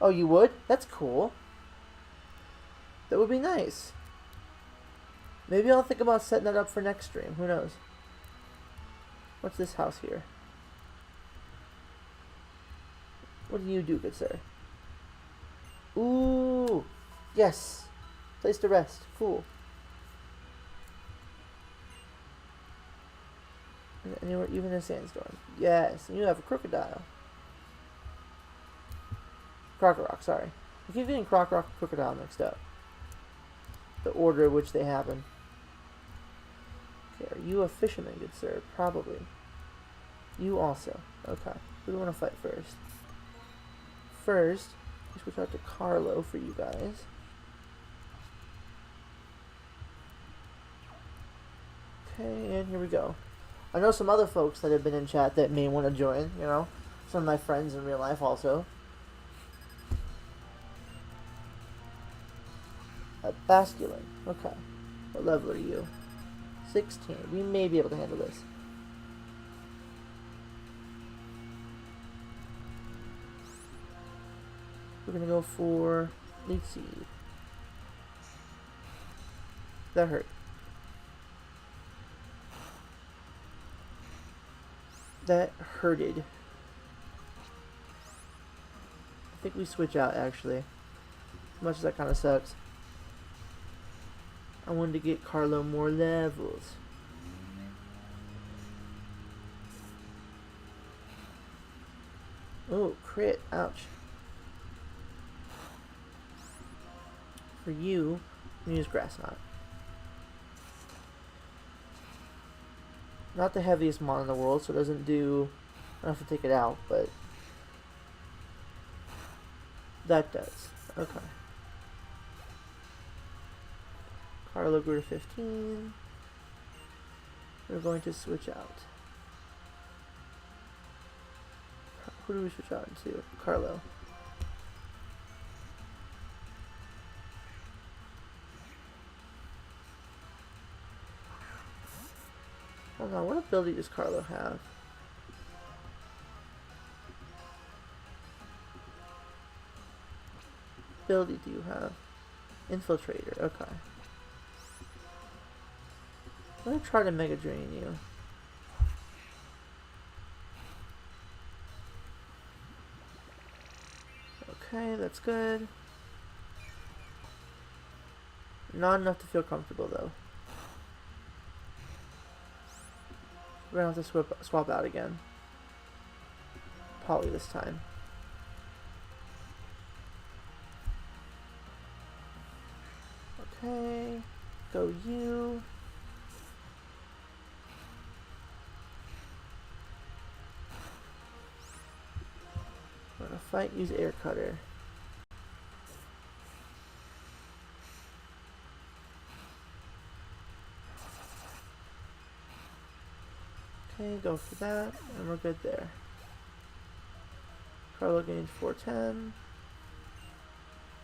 Oh, you would? That's cool. That would be nice. Maybe I'll think about setting that up for next stream. Who knows? What's this house here? What do you do, good sir? Ooh! Yes! Place to rest. Cool. And you were even in a sandstorm. Yes, and you have a crocodile. Crocorock, sorry. I keep getting Crocorock and Crocodile mixed up. The order in which they happen. Okay, are you a fisherman, good sir? Probably. You also. Okay. Who do we want to fight first? First, we switch out to Carlo for you guys. Okay, and here we go. I know some other folks that have been in chat that may want to join, you know. Some of my friends in real life also. A Basculin. Okay. What level are you? 16. We may be able to handle this. We're going to go for Leaf Seed. That hurt. That hurted. think we switch out, actually. As much as that kind of sucks. I wanted to get Carlo more levels. Oh, crit. Ouch. For you, I'm use Grass Knot. Not the heaviest mon in the world, so it doesn't do enough to take it out, but that does. Okay. Carlo grew to 15. We're going to switch out. Who do we switch out into? Carlo. Hold on, what ability does Carlo have? Ability do you have? Infiltrator, okay. I'm gonna try to Mega Drain you. Okay, that's good. Not enough to feel comfortable though. We're gonna have to swap out again. Poly this time. Okay, go you. We're gonna fight, use Air Cutter. Okay, go for that, and we're good there. Carlo gains 410.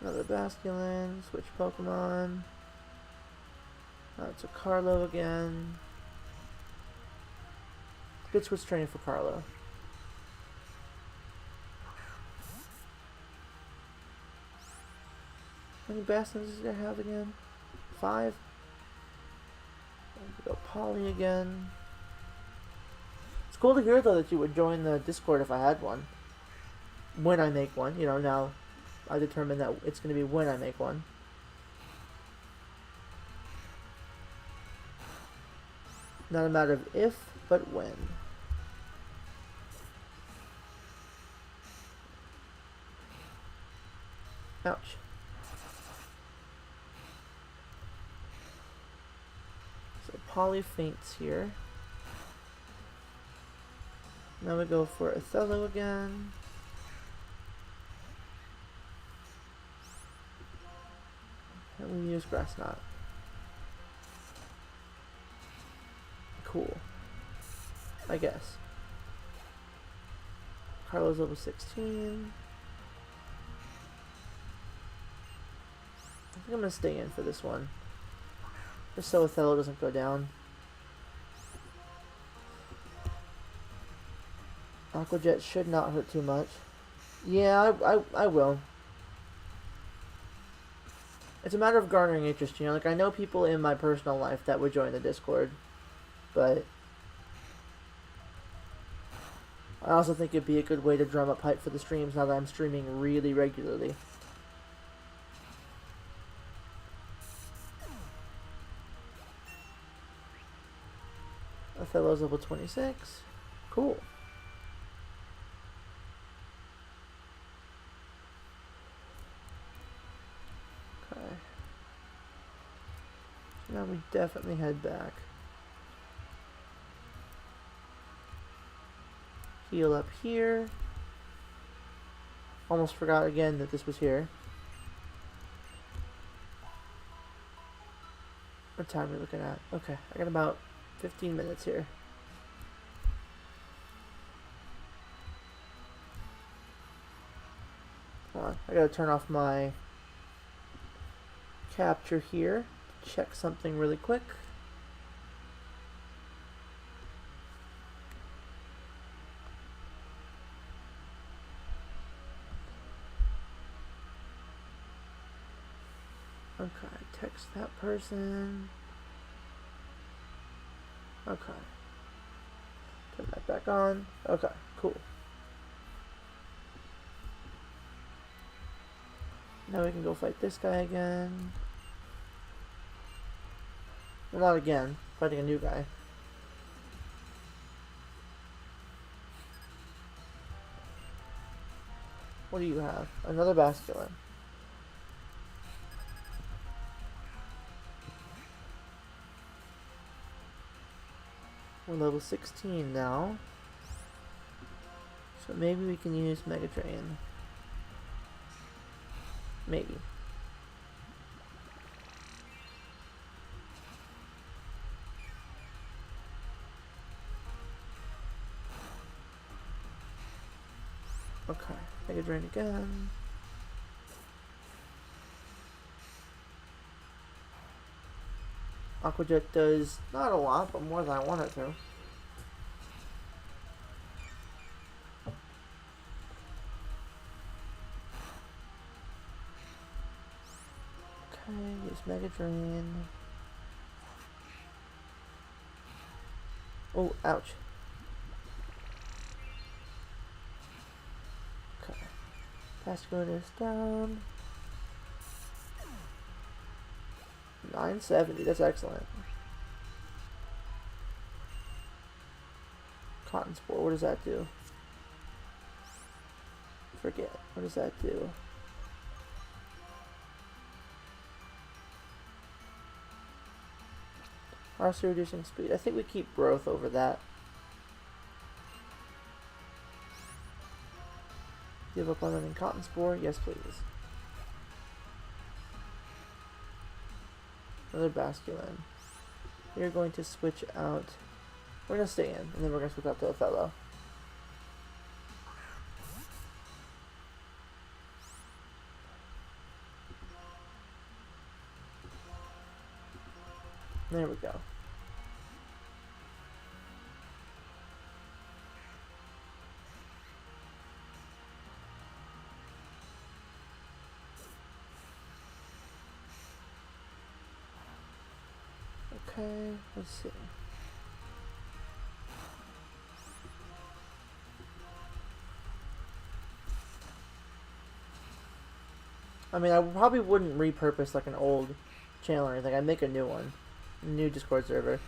Another Basculin, switch Pokemon. It's a Carlo again. Good switch training for Carlo. How many Bastions does it have again? 5. Go Poly again. It's cool to hear though that you would join the Discord if I had one. When I make one, you know, now I determined that it's going to be when I make one. Not a matter of if, but when. Ouch. So Poly faints here. Now we go for Othello again. And we use Grass Knot. Cool. I guess. Carlo's level 16. I think I'm gonna stay in for this one. Just so Othello doesn't go down. Aqua Jet should not hurt too much. Yeah, I will. It's a matter of garnering interest, you know. Like, I know people in my personal life that would join the Discord, but I also think it'd be a good way to drum up hype for the streams now that I'm streaming really regularly. Othello's level 26. Cool. Okay. So now we definitely head back. Heal up here. Almost forgot again that this was here. What time are we looking at? Okay, I got about 15 minutes here. Hold on, I gotta turn off my capture here. Check something really quick. Okay, text that person. Okay. Turn that back on. Okay, cool. Now we can go fight this guy again. Well, not again. Fighting a new guy. What do you have? Another basculin. We're level 16 now. So maybe we can use Mega Drain. Maybe. Okay, Mega Drain again. Aqua Jet does not a lot, but more than I want it to. Okay, use Mega Drain. Oh, ouch. Okay. Passcode is down. 970, that's excellent. Cotton Spore, what does that do? Forget. What does that do? Also reducing speed. I think we keep growth over that. Give up on running Cotton Spore? Yes, please. Another Basculin. We're going to switch out. We're going to stay in, and then we're going to switch out to Othello. There we go. Okay, let's see. I mean, I probably wouldn't repurpose like an old channel or anything. I'd make a new one. A new Discord server.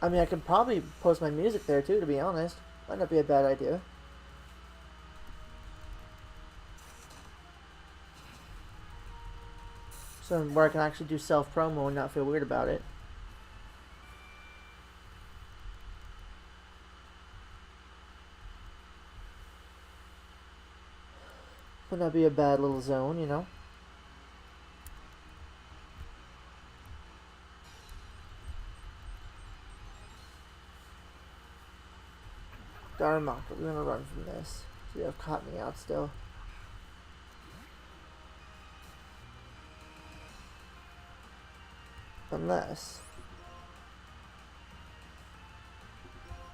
I mean, I could probably post my music there too, to be honest. Might not be a bad idea. So where I can actually do self-promo and not feel weird about it. Would not be a bad little zone, you know? Darmok, we're gonna run from this. So you have caught me out still. Unless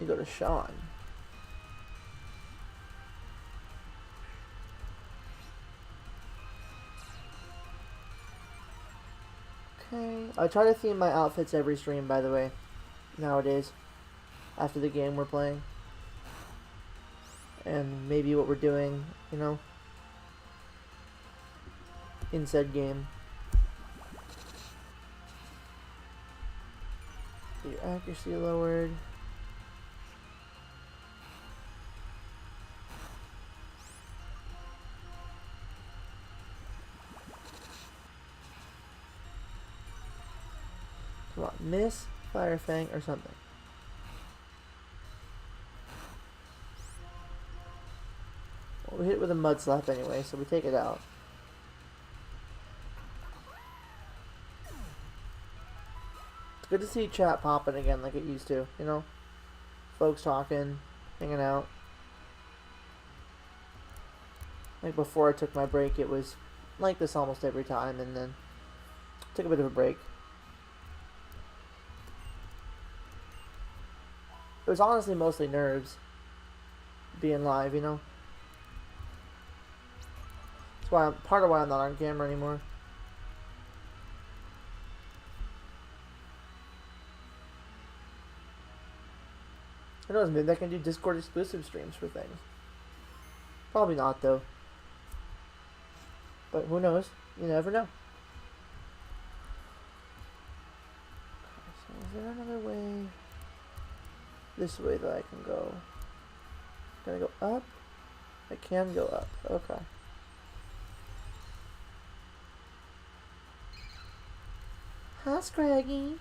you go to Sean. Okay. I try to theme my outfits every stream, by the way, nowadays, after the game we're playing. And maybe what we're doing, you know, in said game. Your accuracy lowered. Come on, miss, Fire Fang, or something. Well, we hit it with a Mud Slap anyway, so we take it out. It's good to see chat popping again like it used to, you know? Folks talking, hanging out. Like before I took my break, it was like this almost every time, and then took a bit of a break. It was honestly mostly nerves being live, you know? That's why part of why I'm not on camera anymore. Who knows, maybe I can do Discord exclusive streams for things. Probably not, though. But who knows? You never know. So is there another way? This way that I can go. Can I go up? I can go up. Okay. Hi, Scraggy.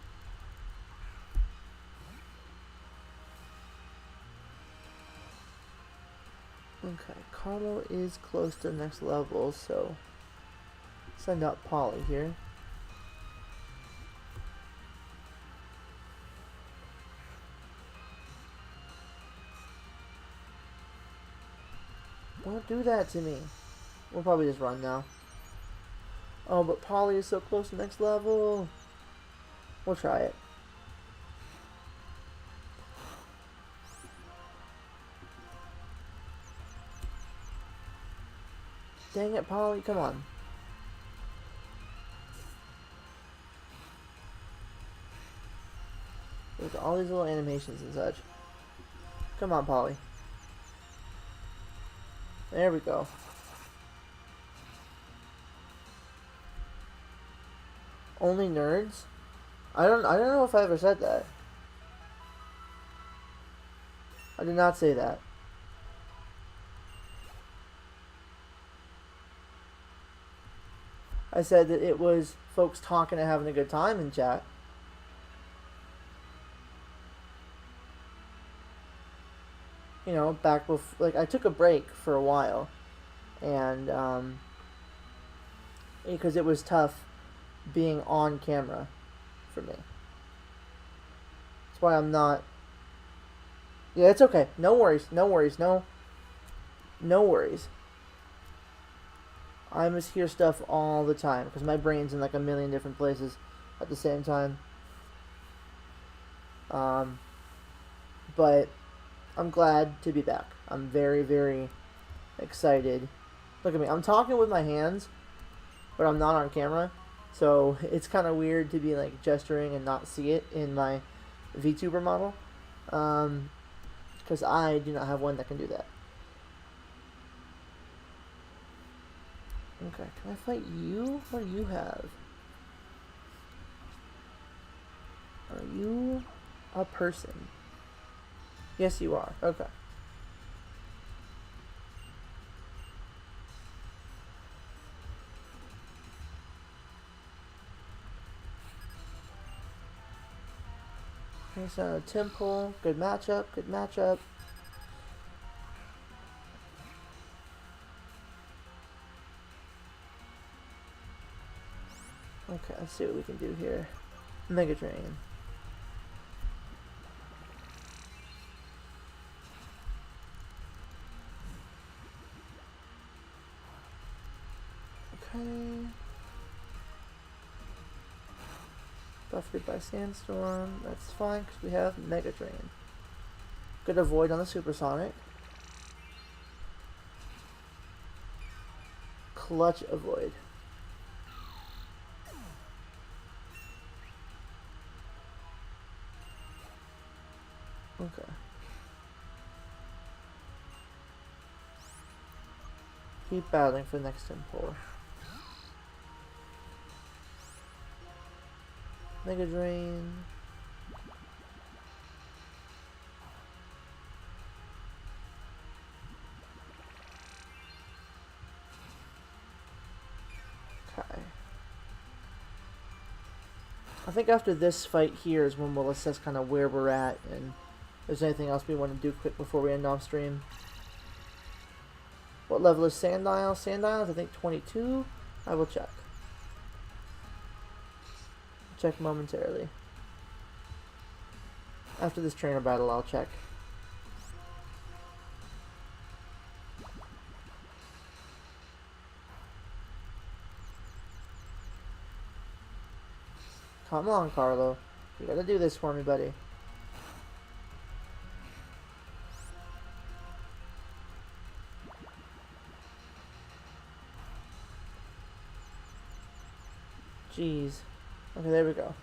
Okay, Carlo is close to the next level, so send out Polly here. Don't do that to me. We'll probably just run now. Oh, but Polly is so close to the next level. We'll try it. Dang it, Polly, come on. Look at all these little animations and such. Come on, Polly. There we go. Only nerds? I don't know if I ever said that. I did not say that. I said that it was folks talking and having a good time in chat. You know, back before, like, I took a break for a while, and because it was tough being on camera for me. That's why I'm not. Yeah, it's okay. No worries. No worries. No worries. I must hear stuff all the time because my brain's in like a million different places at the same time. But I'm glad to be back. I'm very, very excited. Look at me. I'm talking with my hands, but I'm not on camera. So it's kind of weird to be like gesturing and not see it in my VTuber model. Because I do not have one that can do that. Okay, can I fight you? What do you have? Are you a person? Yes, you are. Okay. Okay, so Temple. Good matchup. Good matchup. Okay, let's see what we can do here. Mega Drain. Okay. Buffeted by Sandstorm. That's fine because we have Mega Drain. Good avoid on the Supersonic. Clutch avoid. Okay. Keep battling for the next Temple. Mega Drain. Okay. I think after this fight here is when we'll assess kind of where we're at and if there's anything else we want to do quick before we end off stream. What level is Sandile? Sandile is I think 22. I will check. Check momentarily. After this trainer battle, I'll check. Come on, Carlo. You gotta do this for me, buddy. Jeez. Okay, there we go.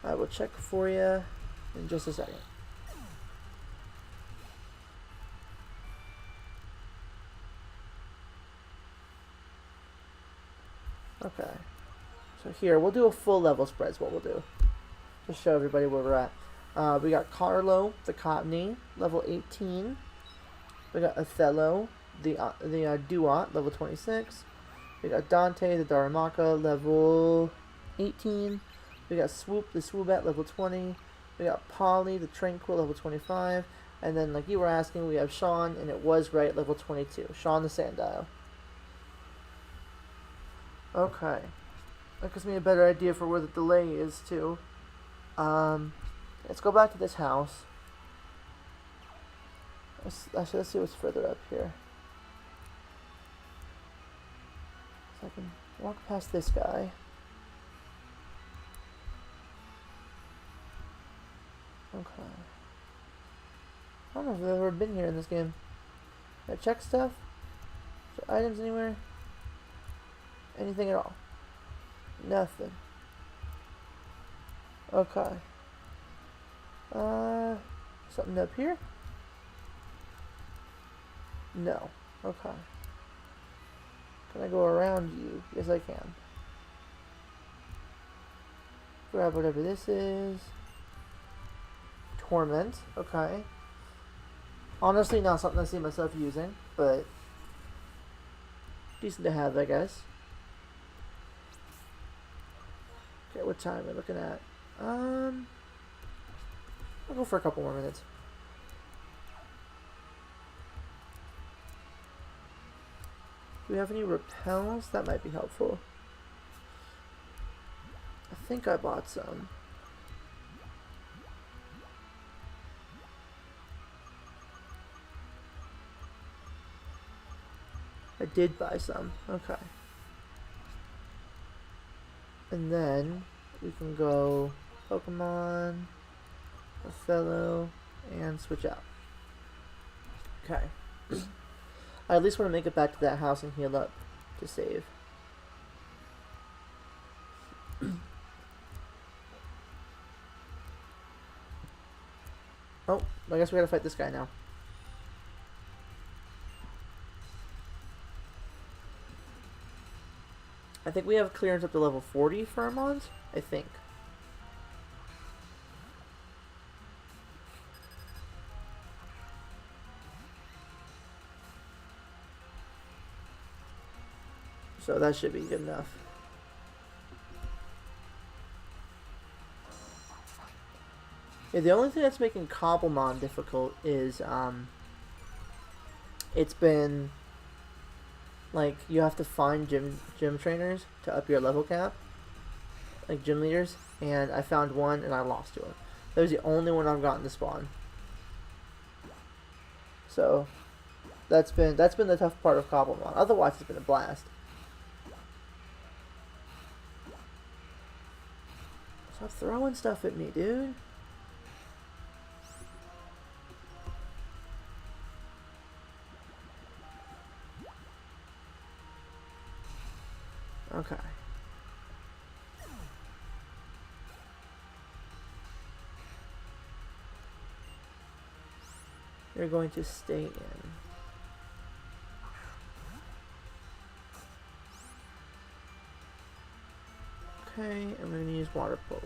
I will check for you in just a second. Okay. So here, we'll do a full level spread is what we'll do. Just show everybody where we're at. We got Carlo, the Cottony, level 18. We got Othello, the Duat, level 26. We got Dante, the Daramaka, level 18. We got Swoop, the Swoobet, level 20. We got Polly, the Tranquil, level 25. And then, like you were asking, we have Sean, and it was right, level 22. Sean the Sandile. Okay. That gives me a better idea for where the delay is, too. Let's go back to this house. Let's see what's further up here. So I can walk past this guy. Okay. I don't know if I've ever been here in this game. Can I check stuff? Is there items anywhere? Anything at all? Nothing. Okay. Something up here? No. Okay. Can I go around you? Yes, I can. Grab whatever this is. Torment. Okay. Honestly, not something I see myself using, but decent to have, I guess. Okay, what time am I looking at? I'll go for a couple more minutes. Do we have any repels? That might be helpful. I think I bought some. I did buy some. Okay. And then we can go Pokemon, Othello, and switch out. Okay. I at least want to make it back to that house and heal up to save. Oh, I guess we gotta fight this guy now. I think we have clearance up to level 40 for our mons. I think. So that should be good enough. Yeah, the only thing that's making Cobblemon difficult is it's been like you have to find gym trainers to up your level cap, like gym leaders, and I found one and I lost to him. That was the only one I've gotten to spawn. So that's been the tough part of Cobblemon. Otherwise, it's been a blast. Stop throwing stuff at me, dude. Okay. You're going to stay in. Okay, and we're going to use water pulse.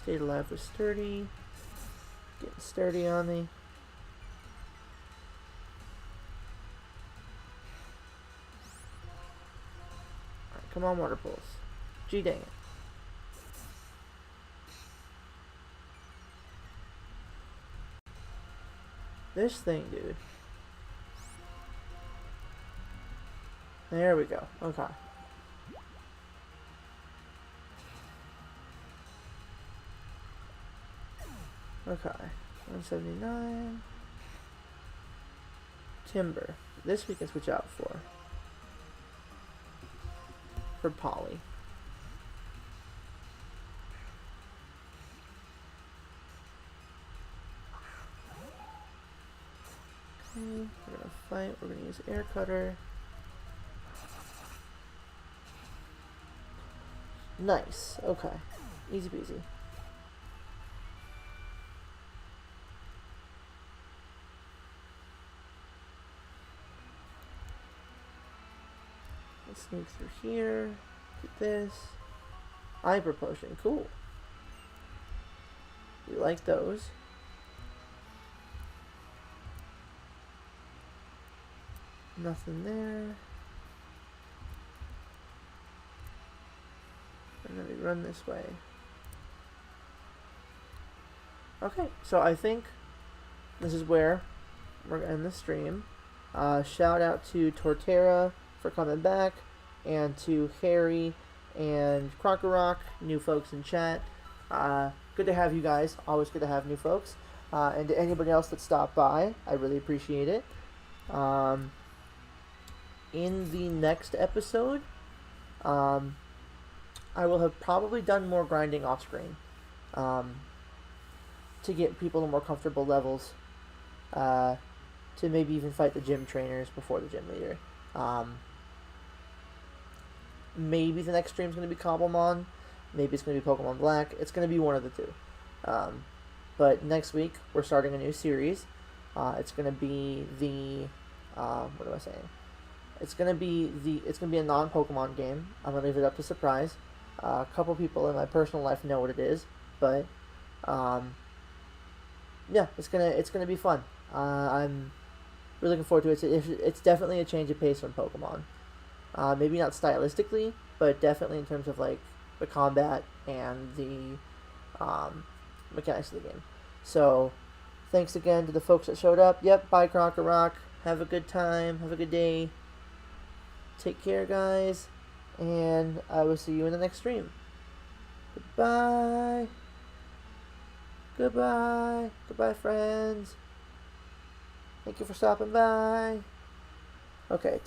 Stayed alive with sturdy. Getting sturdy on me. Alright, come on, water pulse. Gee dang it. This thing, dude. There we go. Okay. Okay. 179. Timber. This we can switch out for. For Polly. Okay, we're gonna fight. We're gonna use air cutter. Nice. Okay. Easy peasy. Let's sneak through here. Get this. Hyper potion. Cool. We like those. Nothing there. And then we run this way. Okay, so I think this is where we're going to end the stream. Shout out to Torterra for coming back, and to Harry and Crocker, new folks in chat. Good to have you guys. Always good to have new folks. And to anybody else that stopped by, I really appreciate it. In the next episode, I will have probably done more grinding off screen to get people to more comfortable levels, to maybe even fight the gym trainers before the gym leader. Maybe the next stream is going to be Cobblemon. Maybe it's going to be Pokemon Black. It's going to be one of the two. But next week, we're starting a new series. It's going to be the... what am I saying? It's going to be a non-Pokemon game. I'm going to leave it up to surprise. A couple people in my personal life know what it is, but yeah, it's gonna be fun. I'm really looking forward to it. It's definitely a change of pace from Pokemon. Maybe not stylistically, but definitely in terms of like the combat and the mechanics of the game. So, thanks again to the folks that showed up. Yep, bye Crocker. Have a good time. Have a good day. Take care, guys. And I will see you in the next stream. Goodbye. Goodbye. Goodbye, friends. Thank you for stopping by. Okay.